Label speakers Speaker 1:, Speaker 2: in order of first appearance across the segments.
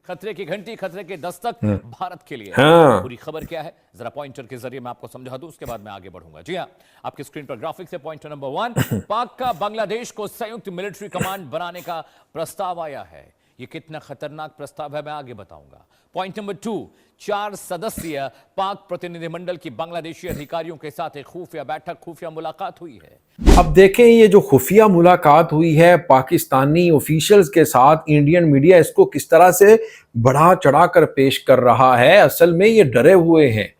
Speaker 1: खतरे की घंटी, खतरे के दस्तक भारत के लिए है।
Speaker 2: हाँ।
Speaker 1: पूरी खबर क्या है जरा पॉइंटर के जरिए मैं आपको समझा दूं, उसके बाद मैं आगे बढ़ूंगा। जी हां, आपकी स्क्रीन पर ग्राफिक्स है। पॉइंटर नंबर 1, पाक का बांग्लादेश को संयुक्त मिलिट्री कमांड बनाने का प्रस्ताव आया है। ये कितना खतरनाक प्रस्ताव है मैं आगे बताऊंगा। पॉइंट नंबर 2, 4 सदस्यीय पाक प्रतिनिधिमंडल की बांग्लादेशी अधिकारियों के साथ एक खुफिया बैठक, खुफिया मुलाकात हुई है।
Speaker 2: अब देखें, ये जो खुफिया मुलाकात हुई है पाकिस्तानी ऑफिशियल्स के साथ, इंडियन मीडिया इसको किस तरह से बढ़ा चढ़ा कर पेश कर रहा है। असल में ये डरे हुए हैं।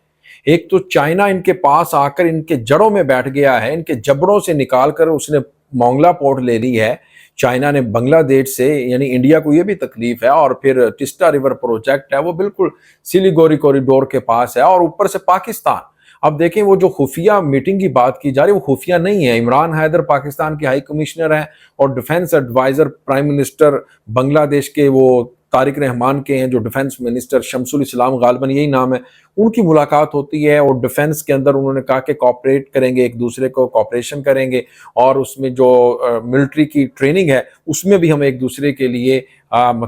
Speaker 2: एक तो चाइना इनके पास आकर इनके जड़ों में बैठ गया है, इनके जबड़ों से निकाल कर उसने मोंगला पोर्ट ले ली है चाइना ने बांग्लादेश से। यानी इंडिया को ये भी तकलीफ है। और फिर टिस्टा रिवर प्रोजेक्ट है वो बिल्कुल सिलीगुड़ी कॉरिडोर के पास है, और ऊपर से पाकिस्तान। अब देखें, वो जो खुफिया मीटिंग की बात की जा रही है वो खुफिया नहीं है। इमरान हैदर पाकिस्तान के हाई कमिश्नर हैं, और defence adviser prime minister Bangladesh के वो तारिक रहमान के हैं, जो डिफेंस मिनिस्टर शमसुल इस्लाम गालिबन यही नाम है, उनकी मुलाकात होती है। और डिफेंस के अंदर उन्होंने कहा कि कॉपरेट करेंगे, एक दूसरे को कॉपरेशन करेंगे, और उसमें जो मिलिट्री की ट्रेनिंग है उसमें भी हम एक दूसरे के लिए वो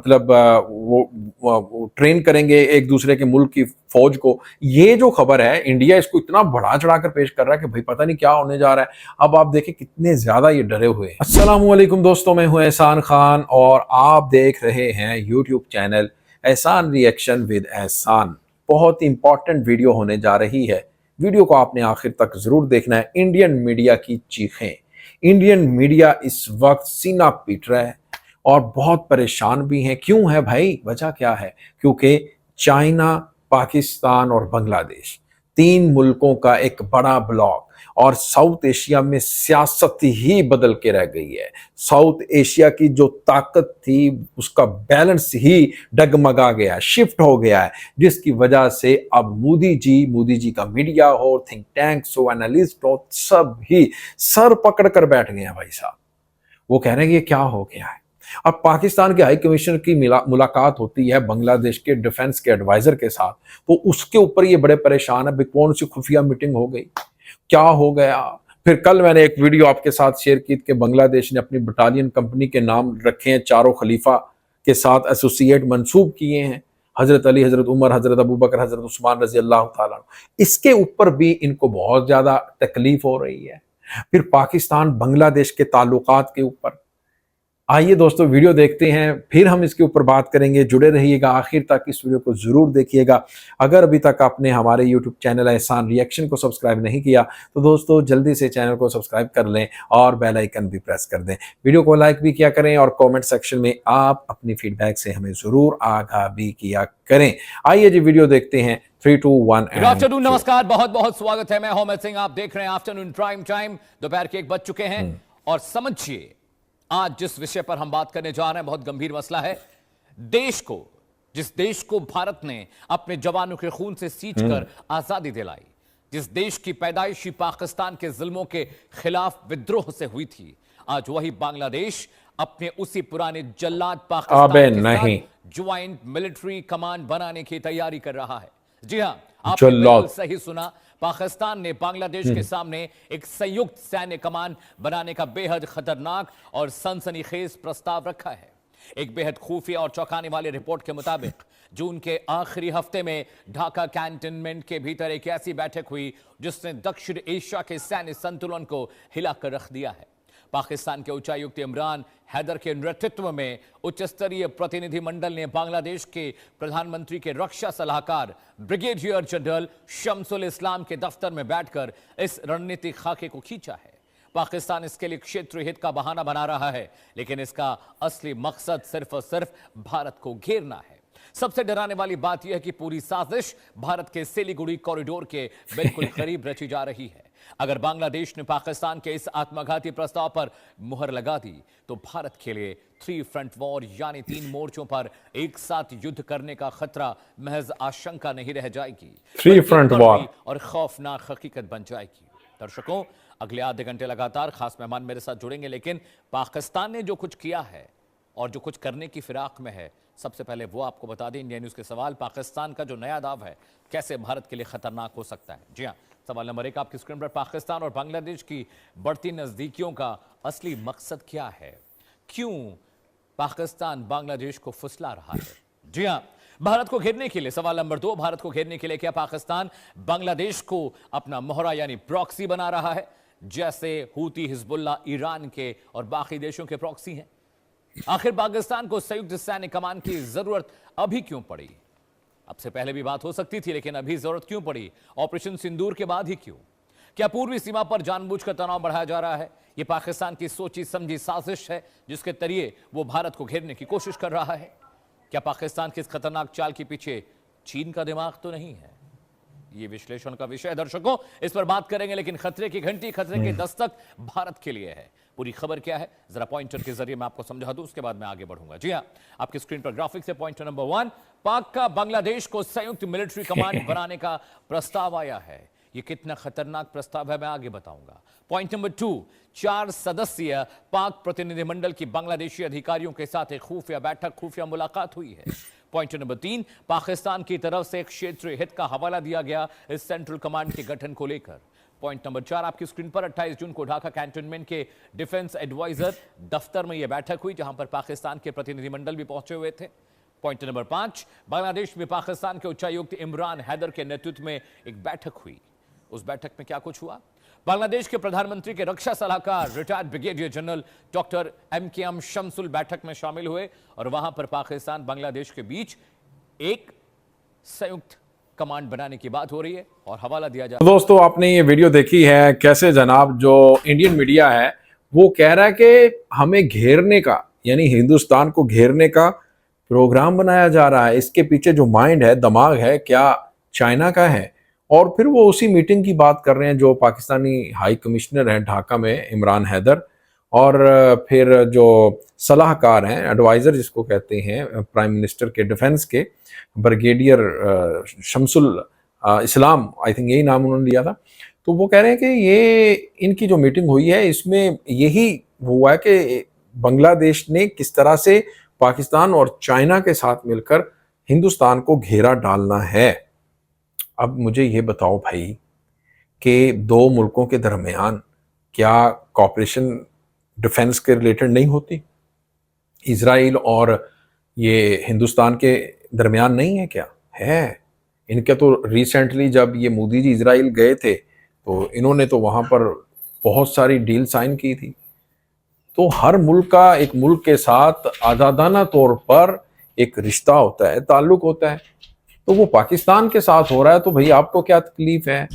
Speaker 2: ट्रेन करेंगे एक दूसरे के मुल्क की फौज को। ये जो खबर है, इंडिया इसको इतना बढ़ा चढ़ा कर पेश कर रहा है कि भाई पता नहीं क्या होने जा रहा है। अब आप देखें कितने ज्यादा ये डरे हुए हैं। अस्सलाम वालेकुम दोस्तों, मैं हूं एहसान खान और आप देख रहे हैं यूट्यूब चैनल एहसान रिएक्शन विद एहसान। बहुत इंपॉर्टेंट वीडियो होने जा रही है, वीडियो को आपने आखिर तक जरूर देखना है। इंडियन मीडिया की चीखें, इंडियन मीडिया इस वक्त सीना पीट रहा है और बहुत परेशान भी हैं। क्यों है भाई, वजह क्या है? क्योंकि चाइना, पाकिस्तान और बांग्लादेश, 3 मुल्कों का एक बड़ा ब्लॉक, और साउथ एशिया में सियासत ही बदल के रह गई है। साउथ एशिया की जो ताकत थी उसका बैलेंस ही डगमगा गया, शिफ्ट हो गया है, जिसकी वजह से अब मोदी जी का मीडिया हो, थिंक टैंक्स हो, एनालिस्ट हो, सब ही सर पकड़ कर बैठ गए हैं भाई साहब। वो कह रहे हैं कि ये क्या हो गया है। अब पाकिस्तान के हाई कमिश्नर की मुलाकात होती है बांग्लादेश के डिफेंस के एडवाइजर के साथ, तो उसके ऊपर ये बड़े परेशान है। कौन सी खुफिया मीटिंग हो गई, क्या हो गया? फिर कल मैंने एक वीडियो आपके साथ शेयर की कि बांग्लादेश ने अपनी बटालियन कंपनी के नाम रखे हैं, चारों खलीफा के साथ एसोसिएट मंसूब किए हैं, हजरत अली, हजरत उमर, हजरत अबू बकर, हजरत उस्मान रजी अल्लाह ताला। इसके ऊपर भी इनको बहुत ज्यादा तकलीफ हो रही है। फिर पाकिस्तान बांग्लादेश के ताल्लुकात के ऊपर, आइए दोस्तों वीडियो देखते हैं, फिर हम इसके ऊपर बात करेंगे। जुड़े रहिएगा आखिर तक, इस वीडियो को जरूर देखिएगा। अगर अभी तक आपने हमारे यूट्यूब चैनल एहसान रिएक्शन को सब्सक्राइब नहीं किया तो दोस्तों जल्दी से चैनल को सब्सक्राइब कर लें और बेल आइकन भी प्रेस कर दें। वीडियो को लाइक भी किया करें और कॉमेंट सेक्शन में आप अपनी फीडबैक से हमें जरूर आगाह भी किया करें। आइए जी वीडियो देखते हैं। 3, 2, 1
Speaker 1: गुड आफ्टरनून, नमस्कार, बहुत बहुत स्वागत है। मैं मोहम्मद सिंह, आप देख रहे हैं आफ्टरनून प्राइम टाइम। दोपहर के 1 बज चुके हैं और समझिए आज जिस विषय पर हम बात करने जा रहे हैं बहुत गंभीर मसला है। देश को, जिस देश को भारत ने अपने जवानों के खून से सींचकर आजादी दिलाई, जिस देश की पैदाइशी पाकिस्तान के जुल्मों के खिलाफ विद्रोह से हुई थी, आज वही बांग्लादेश अपने उसी पुराने जल्लाद पाकिस्तान के साथ ज्वाइंट मिलिट्री कमांड बनाने की तैयारी कर रहा है। जी हां, आपने बिल्कुल सही सुना। पाकिस्तान ने बांग्लादेश के सामने एक संयुक्त सैन्य कमान बनाने का बेहद खतरनाक और सनसनीखेज प्रस्ताव रखा है। एक बेहद खुफिया और चौंकाने वाली रिपोर्ट के मुताबिक जून के आखिरी हफ्ते में ढाका कैंटोनमेंट के भीतर एक ऐसी बैठक हुई जिसने दक्षिण एशिया के सैन्य संतुलन को हिलाकर रख दिया है। पाकिस्तान के उच्चायुक्त इमरान हैदर के नेतृत्व में उच्च स्तरीय प्रतिनिधि मंडल ने बांग्लादेश के प्रधानमंत्री के रक्षा सलाहकार ब्रिगेडियर जनरल शमसुल इस्लाम के दफ्तर में बैठकर इस रणनीतिक खाके को खींचा है। पाकिस्तान इसके लिए क्षेत्रीय हित का बहाना बना रहा है, लेकिन इसका असली मकसद सिर्फ और सिर्फ भारत को घेरना है। सबसे डराने वाली बात यह है कि पूरी साजिश भारत के सिलीगुड़ी कॉरिडोर के बिल्कुल करीब रची जा रही है। अगर बांग्लादेश ने पाकिस्तान के इस आत्मघाती प्रस्ताव पर मुहर लगा दी तो भारत के लिए 3 फ्रंट वॉर यानी 3 मोर्चों पर एक साथ युद्ध करने का खतरा महज आशंका नहीं रह जाएगी,
Speaker 2: 3 फ्रंट वॉर
Speaker 1: और खौफनाक हकीकत बन जाएगी। दर्शकों, अगले आधे घंटे लगातार खास मेहमान मेरे साथ जुड़ेंगे, लेकिन पाकिस्तान ने जो कुछ किया है और जो कुछ करने की फिराक में है, सबसे पहले वो आपको बता दें। इंडिया न्यूज के सवाल, पाकिस्तान का जो नया दाव है कैसे भारत के लिए खतरनाक हो सकता है। जी हां, सवाल नंबर 1 आपकी स्क्रीन पर, पाकिस्तान और बांग्लादेश की बढ़ती नजदीकियों का असली मकसद क्या है? क्यों पाकिस्तान बांग्लादेश को फुसला रहा है? जी हां, भारत को घेरने के लिए सवाल नंबर 2, भारत को घेरने के लिए क्या पाकिस्तान बांग्लादेश को अपना मोहरा यानी प्रॉक्सी बना रहा है, जैसे हूती, हिजबुल्ला, ईरान के और बाकी देशों के प्रॉक्सी हैं? आखिर पाकिस्तान को संयुक्त सैन्य कमान की जरूरत अभी क्यों पड़ी? अब से पहले भी बात हो सकती थी, लेकिन अभी जरूरत क्यों पड़ी? ऑपरेशन सिंदूर के बाद ही क्यों? क्या पूर्वी सीमा पर जानबूझकर तनाव बढ़ाया जा रहा है? यह पाकिस्तान की सोची समझी साजिश है जिसके जरिए वो भारत को घेरने की कोशिश कर रहा है? क्या पाकिस्तान की इस खतरनाक चाल के पीछे चीन का दिमाग तो नहीं है? ये विश्लेषण का विषय है दर्शकों, इस पर बात करेंगे, लेकिन खतरे की घंटी, खतरे की दस्तक भारत के लिए है। पूरी खबर क्या है जरा पॉइंटर के जरिए मैं आपको समझा दूं, उसके बाद मैं आगे बढ़ूंगा। जी हां, आपकी स्क्रीन पर ग्राफिक्स है। पॉइंटर नंबर 1, पाक का बांग्लादेश को संयुक्त मिलिट्री कमांड बनाने का प्रस्ताव आया है। ये कितना खतरनाक प्रस्ताव है मैं आगे बताऊंगा। पॉइंट नंबर 2, 4 सदस्यीय पाक प्रतिनिधिमंडल की बांग्लादेशी अधिकारियों के साथ एक खुफिया बैठक, खुफिया मुलाकात हुई है। पॉइंट नंबर 3, पाकिस्तान की तरफ से एक क्षेत्रीय हित का हवाला दिया गया इस सेंट्रल कमांड के गठन को लेकर। पॉइंट नंबर 4 आपकी स्क्रीन पर 28 जून को ढाका कैंटोनमेंट के डिफेंस एडवाइजर दफ्तर में यह बैठक हुई, जहां पर पाकिस्तान के प्रतिनिधिमंडल भी पहुंचे हुए थे। पॉइंट नंबर 5, बांग्लादेश में पाकिस्तान के उच्चायुक्त इमरान हैदर के नेतृत्व में एक बैठक हुई। उस बैठक में क्या कुछ हुआ? बांग्लादेश के प्रधानमंत्री के रक्षा सलाहकार retired brigadier general doctor MKM Shamsul बैठक में शामिल हुए और वहां पर पाकिस्तान बांग्लादेश के बीच एक संयुक्त कमांड बनाने की बात हो रही है और हवाला दिया जा।
Speaker 2: तो दोस्तों आपने ये वीडियो देखी है, कैसे जनाब जो इंडियन मीडिया है वो कह रहा है कि हमें घेरने का यानी हिंदुस्तान को घेरने का प्रोग्राम बनाया जा रहा है। इसके पीछे जो माइंड है, दिमाग है, क्या चाइना का है? और फिर वो उसी मीटिंग की बात कर रहे हैं जो पाकिस्तानी हाई कमिश्नर हैं ढाका में, इमरान हैदर, और फिर जो सलाहकार हैं, एडवाइजर जिसको कहते हैं प्राइम मिनिस्टर के डिफेंस के, brigadier Shamsul Islam, I think यही नाम उन्होंने लिया था। तो वो कह रहे हैं कि ये इनकी जो मीटिंग हुई है इसमें यही हुआ है कि बांग्लादेश ने किस तरह से पाकिस्तान और चाइना के साथ मिलकर हिंदुस्तान को घेरा डालना है। अब मुझे ये बताओ भाई कि दो मुल्कों के दरमियान क्या कॉपरेशन डिफेंस के रिलेटेड नहीं होती? इजराइल और ये हिंदुस्तान के दरमियान नहीं है क्या? है। इनके तो रिसेंटली जब ये मोदी जी इजराइल गए थे तो इन्होंने तो वहाँ पर बहुत सारी डील साइन की थी। तो हर मुल्क का एक मुल्क के साथ आज़ादाना तौर पर एक रिश्ता होता है, ताल्लुक होता है। तो वो पाकिस्तान के साथ हो रहा है तो भाई आपको क्या तकलीफ है?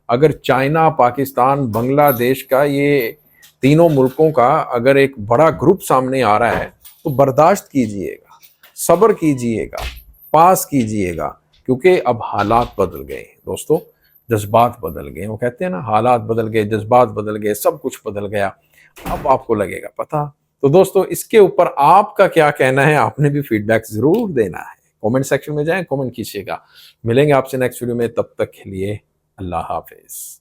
Speaker 2: अगर चाइना, पाकिस्तान, बांग्लादेश का, ये तीनों मुल्कों का अगर एक बड़ा ग्रुप सामने आ रहा है तो बर्दाश्त कीजिएगा, सब्र कीजिएगा, पास कीजिएगा, क्योंकि अब हालात बदल गए दोस्तों, जज्बात बदल गए। वो कहते हैं ना, हालात बदल गए, जज्बात बदल गए, सब कुछ बदल गया। अब आपको लगेगा पता। तो दोस्तों इसके ऊपर आपका क्या कहना है? आपने भी फीडबैक जरूर देना है। कमेंट सेक्शन में जाएं, कमेंट कीजिएगा। मिलेंगे आपसे नेक्स्ट वीडियो में, तब तक के लिए अल्लाह हाफिज।